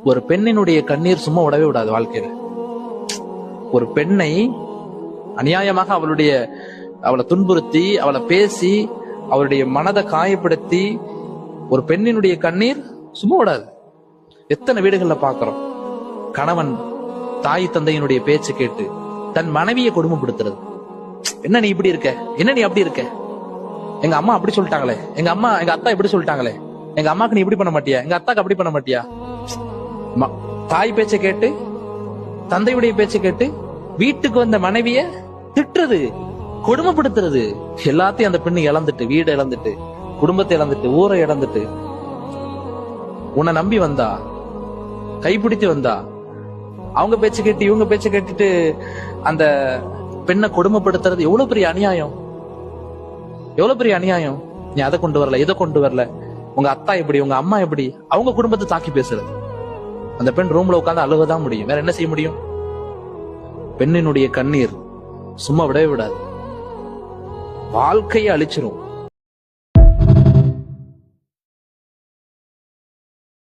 ஒரு பெண்ணினுடைய கண்ணீர் சும்மா விடவே விடாது வாழ்க்கையில. ஒரு பெண்ணை அநியாயமாக அவளை துன்புறுத்தி, அவளை பேசி, அவளுடைய மனதை காயப்படுத்தி ஒரு பெண்ணினுடைய கண்ணீர் சும்மா விடாது. எத்தனை வீடுகள்ல பாக்குறோம், கணவன் தாய் தந்தையினுடைய பேச்சு கேட்டு தன் மனைவியை கொடுமைப்படுத்துறது. என்ன நீ இப்படி இருக்க, என்ன நீ அப்படி இருக்க, எங்க அம்மா அப்படி சொல்லிட்டாங்களே, எங்க அத்தா இப்படி சொல்லிட்டாங்களே, எங்க அம்மாக்கு நீ இப்படி பண்ண மாட்டியா, எங்க அத்தாக்கு அப்படி பண்ண மாட்டியா. தாய் பேச்சை கேட்டு, தந்தையுடைய பேச்சை கேட்டு வீட்டுக்கு வந்த மனைவிய திட்டுறது, கொடுமைப்படுத்துறது. எல்லாத்தையும் அந்த பெண்ணு இழந்துட்டு, வீடு இழந்துட்டு, குடும்பத்தை இழந்துட்டு, ஊரை இழந்துட்டு, உன்னை நம்பி வந்தா, கைப்பிடித்து வந்தா, அவங்க பேச்சு கேட்டு இவங்க பேச்சு கேட்டுட்டு அந்த பெண்ணை கொடுமைப்படுத்துறது எவ்வளவு பெரிய அநியாயம், எவ்வளவு பெரிய அநியாயம். நீ அதை கொண்டு வரல, இதை கொண்டு வரல, உங்க அத்தா எப்படி, உங்க அம்மா எப்படி, அவங்க குடும்பத்தை தாக்கி பேசுறது. அந்த பெண் ரூம்ல உட்கார்ந்து அழுகதான் முடியும், வேற என்ன செய்ய முடியும். பெண்ணினுடைய கண்ணீர் சும்மா விடவே விடாது, வாழ்க்கையை அழிச்சிரும்.